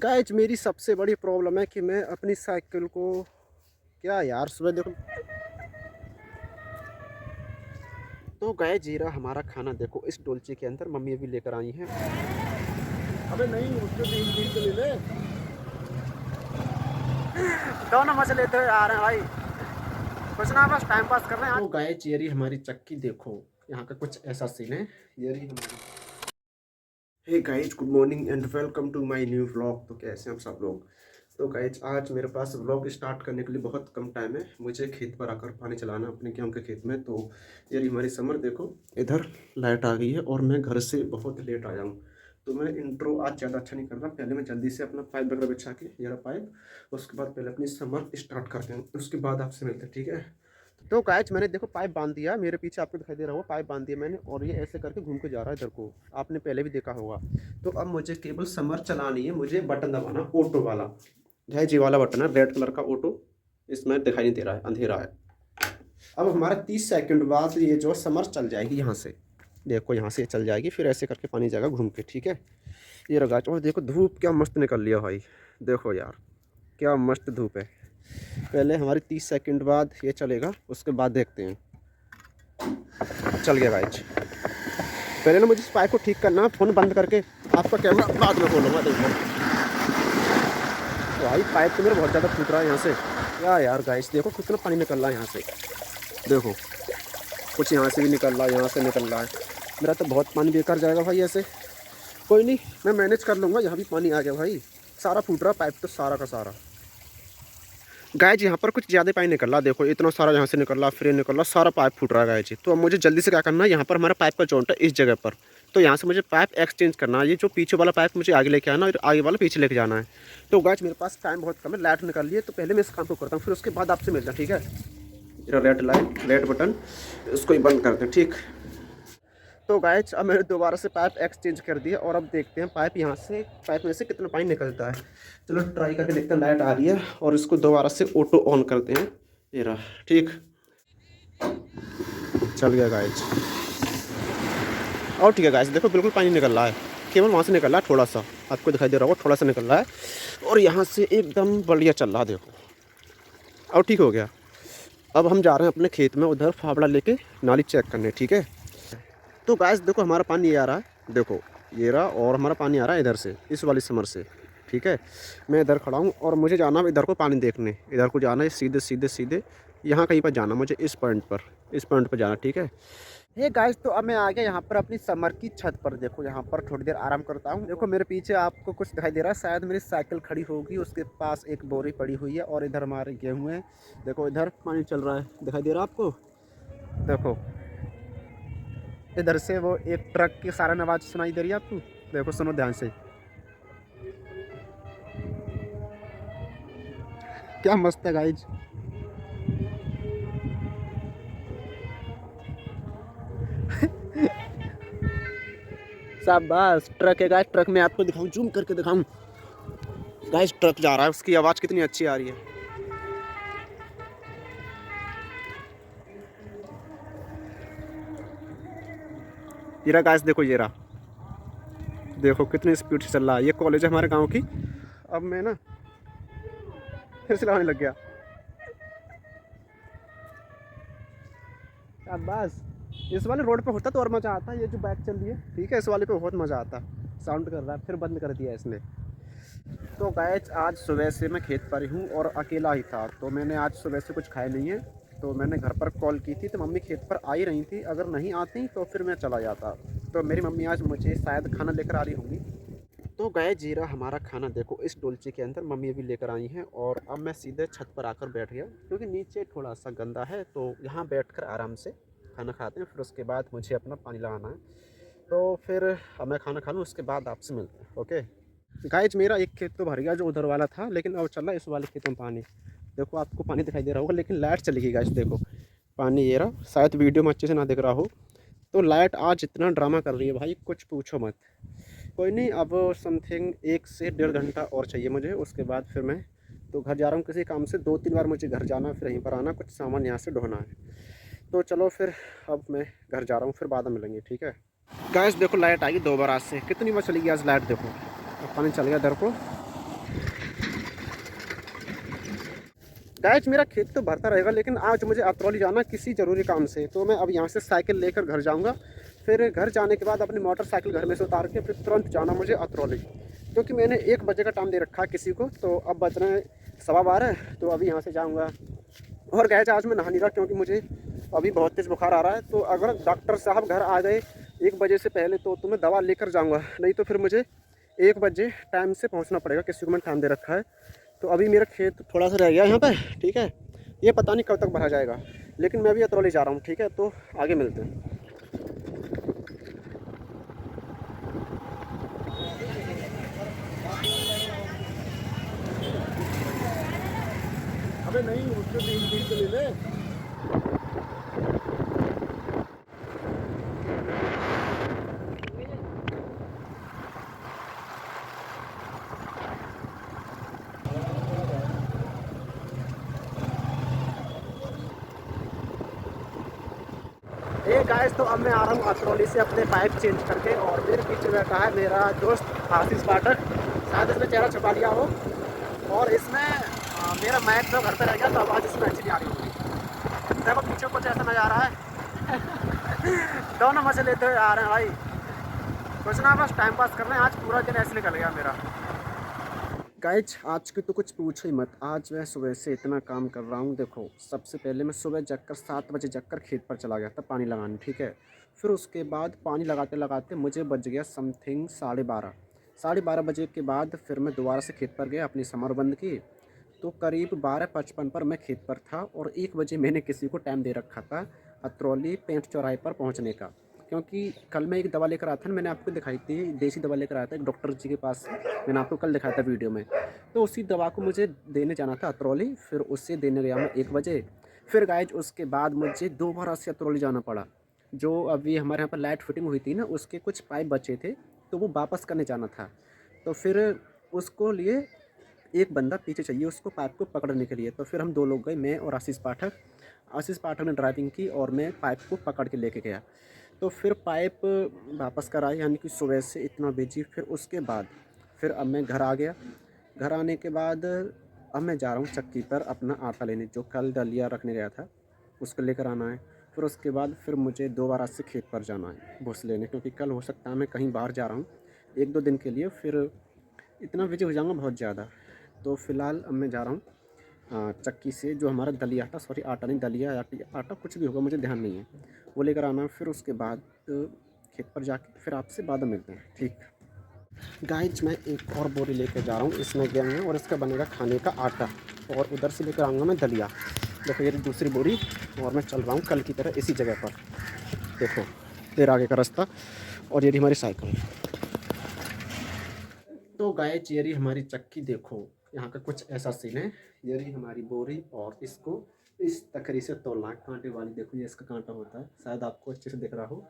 Guys मेरी सबसे बड़ी प्रॉब्लम है कि मैं अपनी साइकिल को क्या यार सुबह देखो। तो गाइज जीरा हमारा खाना देखो इस डोलची के अंदर मम्मी अभी लेकर आई हैं। अबे नहीं उसके बीच बीच ले ले। दोनों मजे लेते हुए आ रहे हैं भाई, कुछ ना बस टाइम पास कर रहे हैं। तो गाइज ये रही हमारी चक्की, देखो यहाँ का कुछ ऐसा सीन है। ये रही हमारी। Hey guys good morning and welcome to my new vlog. तो कैसे हैं आप सब लोग। तो गाइज आज मेरे पास व्लॉग स्टार्ट करने के लिए बहुत कम टाइम है। मुझे खेत पर आकर पानी चलाना अपने गेहूं के खेत में। तो ये रही हमारी समर, देखो इधर लाइट आ गई है और मैं घर से बहुत लेट आया हूँ। तो मैं इंट्रो आज ज़्यादा अच्छा नहीं कर रहा। पहले मैं जल्दी से अपना पाइप वगैरह बिछा के, ये रहा पाइप, उसके बाद पहले अपनी समर स्टार्ट करते हैं, उसके बाद आपसे मिलते हैं, ठीक है। तो गाइज मैंने देखो पाइप बांध दिया, मेरे पीछे आपको दिखाई दे रहा होगा पाइप बांध दिया मैंने, और ये ऐसे करके घूम के जा रहा है इधर को, आपने पहले भी देखा होगा। तो अब मुझे केवल समर चलानी है, मुझे बटन दबाना ऑटो वाला है, जी वाला बटन है रेड कलर का ऑटो, इसमें दिखाई नहीं दे रहा है, अंधेरा है। अब हमारा 30 सेकंड बाद ये जो समर चल जाएगी यहाँ से, देखो यहाँ से चल जाएगी, फिर ऐसे करके पानी जाएगा घूम के, ठीक है। ये रहा। और देखो धूप क्या मस्त निकल लिया भाई, देखो यार क्या मस्त धूप है। पहले हमारी 30 सेकंड बाद ये चलेगा, उसके बाद देखते हैं। चल गया गाइज। पहले ना मुझे इस पाइप को ठीक करना, फ़ोन बंद करके आपका कैमरा बाद में खोलूँगा। देखो भाई पाइप तो मेरा बहुत ज़्यादा फूट रहा है यहाँ से। क्या यार गाइज देखो कितना पानी निकल रहा है यहाँ से, देखो कुछ यहाँ से भी निकल रहा है, यहाँ से निकल रहा है। मेरा तो बहुत पानी बेकार जाएगा भाई ऐसे। कोई नहीं, मैं मैनेज कर लूँगा। यहाँ भी पानी आ गया भाई, सारा फूट रहा पाइप तो सारा का सारा। गाइज यहाँ पर कुछ ज़्यादा पानी निकल रहा, देखो इतना सारा यहाँ से निकल रहा, फिर निकल रहा, सारा पाइप फूट रहा है गाइज। तो अब मुझे जल्दी से क्या करना है, यहाँ पर हमारा पाइप का जॉइंट है इस जगह पर, तो यहाँ से मुझे पाइप एक्सचेंज करना है। ये जो पीछे वाला पाइप मुझे आगे लेके आना और आगे वाला पीछे लेके जाना है। तो गाइज मेरे पास टाइम बहुत कम है, लाइट निकल रही है, तो पहले मैं इस काम को करता हूँ, फिर उसके बाद आपसे मिलता, ठीक है। रेड लाइट, रेड बटन, इसको ही बंद करते हैं, ठीक। तो गाइज अब मैंने दोबारा से पाइप एक्सचेंज कर दिया और अब देखते हैं पाइप यहाँ से, पाइप में से कितना पानी निकलता है। चलो ट्राई करके देखते हैं। लाइट आ रही है और इसको दोबारा से ऑटो ऑन करते हैं। ये रहा, ठीक, चल गया गाइज। और ठीक है गाइज, देखो बिल्कुल पानी निकल रहा है, केवल वहाँ से निकल रहा है थोड़ा सा, आपको दिखाई दे रहा होगा थोड़ा सा निकल रहा है, और यहाँ से एकदम बढ़िया चल रहा है, देखो और ठीक हो गया। अब हम जा रहे हैं अपने खेत में उधर फावड़ा लेके नाली चेक करने, ठीक है। तो गाइस देखो हमारा पानी ये आ रहा है, देखो ये रहा, और हमारा पानी आ रहा है इधर से, इस वाली समर से, ठीक है। मैं इधर खड़ा हूँ और मुझे जाना है इधर को पानी देखने, इधर को जाना है, सीधे सीधे सीधे यहाँ कहीं पर जाना मुझे, इस पॉइंट पर, इस पॉइंट पर जाना, ठीक है। हे गाइस तो अब मैं आ गया यहाँ पर अपनी समर की छत पर, देखो यहाँ पर थोड़ी देर आराम करता हूँ। देखो मेरे पीछे आपको कुछ दिखाई दे रहा है, शायद मेरी साइकिल खड़ी होगी, उसके पास एक बोरी पड़ी हुई है, और इधर हमारे गेहूँ है, देखो इधर पानी चल रहा है, दिखाई दे रहा है आपको। देखो इधर से वो एक ट्रक की सारा आवाज़ सुनाई दे रही है आपको, देखो सुनो ध्यान से, क्या मस्त है गाइज। शाबाश, ट्रक है गाइज, ट्रक में आपको दिखाऊं, जूम करके दिखाऊं गाइज, ट्रक जा रहा है, उसकी आवाज़ कितनी अच्छी आ रही है। ये रहा गाइज, देखो ये रहा, देखो कितनी स्पीड से चल रहा है। ये कॉलेज है हमारे गांव की। अब मैं ना फिर से लगाने लग गया, शाबाश। इस वाले रोड पे होता तो और मज़ा आता, ये जो बाइक चल रही है, ठीक है, इस वाले पे बहुत मज़ा आता। साउंड कर रहा है, फिर बंद कर दिया इसने। तो गाइस आज सुबह से मैं खेत पर ही हूँ और अकेला ही था, तो मैंने आज सुबह से कुछ खाया नहीं है। तो मैंने घर पर कॉल की थी, तो मम्मी खेत पर आ ही रही थी, अगर नहीं आती तो फिर मैं चला जाता। तो मेरी मम्मी आज मुझे शायद खाना लेकर आ रही होंगी। तो गाय जीरा हमारा खाना देखो इस डोलची के अंदर मम्मी अभी लेकर आई हैं, और अब मैं सीधे छत पर आकर बैठ गया, क्योंकि नीचे थोड़ा सा गंदा है, तो यहाँ बैठकर आराम से खाना खाते हैं, फिर उसके बाद मुझे अपना पानी लगाना है। तो फिर अब मैं खाना खा लूँ, उसके बाद आपसे मिलते हैं, ओके। गाइज मेरा एक खेत तो भर गया जो उधर वाला था, लेकिन अब चल रहा है इस वाले खेत में पानी, देखो आपको पानी दिखाई दे रहा होगा, लेकिन लाइट चली गई गाइज, देखो पानी ये रहा, शायद वीडियो में अच्छे से ना दिख रहा हो। तो लाइट आज इतना ड्रामा कर रही है भाई, कुछ पूछो मत। कोई नहीं, अब समथिंग 1 से 1.5 घंटा और चाहिए मुझे, उसके बाद फिर मैं तो घर जा रहा हूँ किसी काम से, 2-3 बार मुझे घर जाना, फिर यहीं पर आना, कुछ सामान यहाँ से ढोना है। तो चलो फिर अब मैं घर जा रहा हूँ, फिर बाद में मिलेंगे, ठीक है। गैस देखो लाइट आई 2 बार आज से, कितनी बार चली गई आज लाइट, देखो अब पानी चल गया इधर को, गाइस मेरा खेत तो भरता रहेगा, लेकिन आज मुझे अतरौली जाना किसी ज़रूरी काम से, तो मैं अब यहाँ से साइकिल लेकर घर जाऊँगा। फिर घर जाने के बाद अपनी मोटरसाइकिल घर में से उतार के फिर तुरंत जाना मुझे अतरौली, क्योंकि मैंने 1 बजे का टाइम दे रखा है किसी को। तो अब बज रहे हैं 12:15, तो अभी यहाँ से जाऊँगा। और गाइस आज मैं नहा नहीं रहा, क्योंकि मुझे अभी बहुत तेज़ बुखार आ रहा है। तो अगर डॉक्टर साहब घर आ गए 1 बजे से पहले तो मैं दवा लेकर जाऊँगा, नहीं तो फिर मुझे 1 बजे टाइम से पहुँचना पड़ेगा, किसी को मैंने टाइम दे रखा है। तो अभी मेरा खेत थोड़ा सा रह गया यहाँ पे, ठीक है। ये पता नहीं कब तक भरा जाएगा, लेकिन मैं भी अतरौली जा रहा हूँ, ठीक है। तो आगे मिलते हैं। अबे नहीं, उसको बीच बीच से ले ले। ए गाइस, तो अब मैं आ रहा हूँ अतरौली से अपने पाइप चेंज करके, और मेरे पीछे बैठा है मेरा दोस्त आशीष पाठक। शायद इसने चेहरा छुपा लिया हो, और इसमें मेरा मैच तो घर पे रह गया, तो आवाज़ इसमें अच्छी नहीं आ रही होगी। देखो पीछे कुछ ऐसा नज़ारा है। दोनों मजे लेते हुए आ रहे हैं भाई, कुछ ना बस टाइम पास कर रहे हैं। आज पूरा दिन ऐसे निकल गया मेरा। गाइज आज की तो कुछ पूछो ही मत। आज मैं सुबह से इतना काम कर रहा हूँ। देखो सबसे पहले मैं सुबह जगकर 7 बजे जगकर खेत पर चला गया था पानी लगाने, ठीक है। फिर उसके बाद पानी लगाते लगाते मुझे बज गया समथिंग 12:30। 12:30 बजे के बाद फिर मैं दोबारा से खेत पर गया, अपनी समर बंद की। तो करीब 12:55 पर मैं खेत पर था, और 1 बजे मैंने किसी को टाइम दे रखा था अतरौली पेंट चौराहे पर पहुँचने का। क्योंकि कल मैं एक दवा लेकर आया था, मैंने आपको दिखाई थी, देसी दवा लेकर आया था एक डॉक्टर जी के पास से। मैंने आपको कल दिखाया था वीडियो में। तो उसी दवा को मुझे देने जाना था अतरौली, फिर उससे देने गया मैं 1 बजे। फिर गाइज उसके बाद मुझे दोबारा से अतरौली जाना पड़ा। जो अभी हमारे यहाँ पर लाइट फिटिंग हुई थी ना, उसके कुछ पाइप बचे थे, तो वो वापस करने जाना था। तो फिर उसको लिए एक बंदा पीछे चाहिए उसको पाइप को पकड़ने के लिए। तो फिर हम 2 लोग गए, मैं और आशीष पाठक। आशीष पाठक ने ड्राइविंग की और मैं पाइप को पकड़ के लेके गया। तो फिर पाइप वापस कराई, यानी कि सुबह से इतना बिजी। फिर उसके बाद फिर अब मैं घर आ गया। घर आने के बाद अब मैं जा रहा हूँ चक्की पर अपना आटा लेने, जो कल दलिया रखने गया था उसको लेकर आना है। फिर उसके बाद फिर मुझे दोबारा से खेत पर जाना है भूस लेने, क्योंकि कल हो सकता है मैं कहीं बाहर जा रहा हूँ 1-2 दिन के लिए। फिर इतना बिजी हो जाऊँगा बहुत ज़्यादा। तो फ़िलहाल अब मैं जा रहा हूँ चक्की से जो हमारा दलिया आटा, सॉरी आटा नहीं दलिया आटा कुछ भी होगा मुझे ध्यान नहीं है, वो लेकर आना। फिर उसके बाद खेत पर जाके फिर आपसे बाद में मिलते हैं, ठीक। गाइज मैं एक और बोरी लेकर जा रहा हूँ, इसमें गेहूँ है और इसका बनेगा खाने का आटा, और उधर से लेकर आऊँगा मैं दलिया। देखो ये दूसरी बोरी, और मैं चल रहा हूँ कल की तरह इसी जगह पर। देखो फिर आगे का रास्ता, और ये हमारी साइकिल। तो गाइज ये रही हमारी चक्की। देखो यहाँ का कुछ ऐसा सीन है। ये रही हमारी बोरी, और इसको इस तकरी से तोलना है, कांटे वाली। देखो ये इसका कांटा होता है, शायद आपको अच्छे से दिख रहा हो।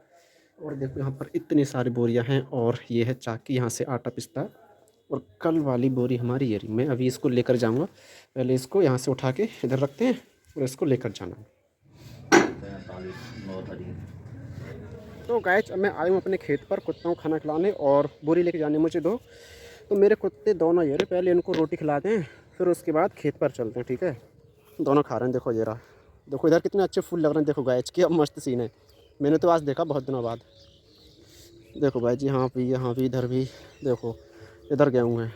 और देखो यहाँ पर इतनी सारी बोरियाँ हैं, और ये है चाकी, यहाँ से आटा पिसता है। और कल वाली बोरी हमारी ये रही। मैं अभी इसको लेकर जाऊँगा, पहले इसको यहाँ से उठा के इधर रखते हैं और इसको लेकर जाना है। तो गाइज अब मैं आया हूँ अपने खेत पर कुत्तों को खाना खिलाने, और बोरी लेके जाने मुझे दो। तो मेरे कुत्ते दोनों ये रहे, पहले इनको रोटी खिलाते हैं, फिर उसके बाद खेत पर चलते हैं, ठीक है। दोनों खा रहे हैं। देखो ये रहा, देखो इधर कितने अच्छे फूल लग रहे हैं। देखो गाइज क्या मस्त सीन है, मैंने तो आज देखा बहुत दिनों बाद। देखो भाई जी, यहाँ भी इधर भी देखो, इधर गए हुए हैं।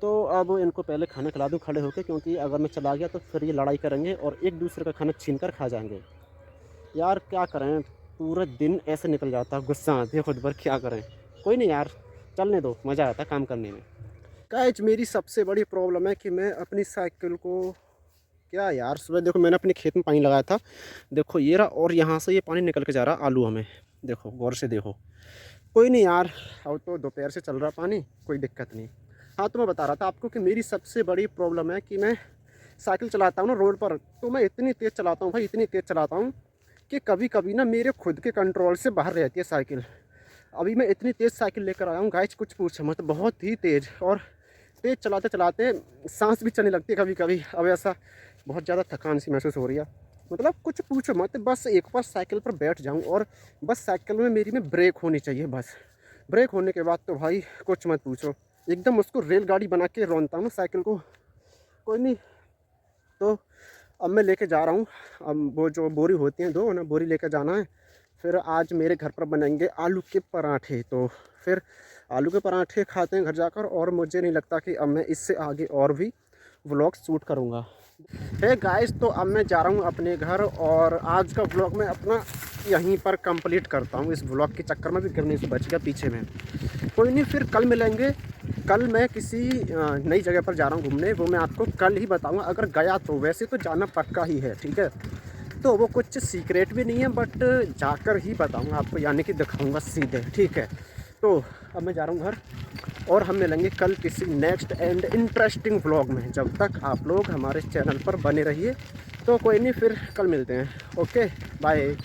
तो अब इनको पहले खाना खिला दूँ खड़े होकर, क्योंकि अगर मैं चला गया तो फिर ये लड़ाई करेंगे और एक दूसरे का खाना छीन कर खा जाएंगे। यार क्या करें, पूरा दिन ऐसे निकल जाता है, गुस्सा आती है खुद पर, क्या करें। कोई नहीं यार, चलने दो, मज़ा आता है काम करने में। गाइस मेरी सबसे बड़ी प्रॉब्लम है कि मैं अपनी साइकिल को, क्या यार, सुबह देखो मैंने अपने खेत में पानी लगाया था, देखो ये रहा, और यहाँ से ये पानी निकल के जा रहा आलू हमें। देखो गौर से देखो। कोई नहीं यार, अब तो दोपहर से चल रहा पानी, कोई दिक्कत नहीं। हाँ तो मैं बता रहा था आपको कि मेरी सबसे बड़ी प्रॉब्लम है कि मैं साइकिल चलाता हूँ ना रोड पर, तो मैं इतनी तेज़ चलाता हूँ भाई, इतनी तेज़ चलाता हूँ कि कभी कभी ना मेरे खुद के कंट्रोल से बाहर रहती है साइकिल। अभी मैं इतनी तेज़ साइकिल लेकर आया हूँ गाइस, कुछ पूछो मत, बहुत ही तेज़। और तेज़ चलाते चलाते सांस भी चलने लगती है कभी कभी। अब ऐसा बहुत ज़्यादा थकान सी महसूस हो रही है, मतलब कुछ पूछो मत। बस एक बार साइकिल पर बैठ जाऊँ, और बस साइकिल में मेरी में ब्रेक होनी चाहिए, बस ब्रेक होने के बाद तो भाई कुछ मत पूछो, एकदम उसको रेलगाड़ी बना के रौंदता हूँ साइकिल को। कोई नहीं, तो अब मैं लेके जा रहा हूँ, अब वो जो बोरी होती हैं 2 ना, बोरी लेकर जाना है। फिर आज मेरे घर पर बनेंगे आलू के पराठे, तो फिर आलू के पराठे खाते हैं घर जाकर। और मुझे नहीं लगता कि अब मैं इससे आगे और भी व्लॉग शूट करूँगा। हे गाइस, तो अब मैं जा रहा हूँ अपने घर और आज का व्लॉग मैं अपना यहीं पर कंप्लीट करता हूँ। इस व्लॉग के चक्कर में भी गिरने से बच गया पीछे में। कोई नहीं, फिर कल मिलेंगे। कल मैं किसी नई जगह पर जा रहा हूँ घूमने, वो मैं आपको कल ही बताऊँगा अगर गया तो। वैसे तो जाना पक्का ही है, ठीक है। तो वो कुछ सीक्रेट भी नहीं है, बट जाकर ही बताऊँगा आपको, यानी कि दिखाऊँगा सीधे, ठीक है। तो अब मैं जा रहा हूँ घर और हम मिलेंगे कल किसी नेक्स्ट एंड इंटरेस्टिंग व्लॉग में। जब तक आप लोग हमारे चैनल पर बने रहिए। तो कोई नहीं, फिर कल मिलते हैं। Okay, bye.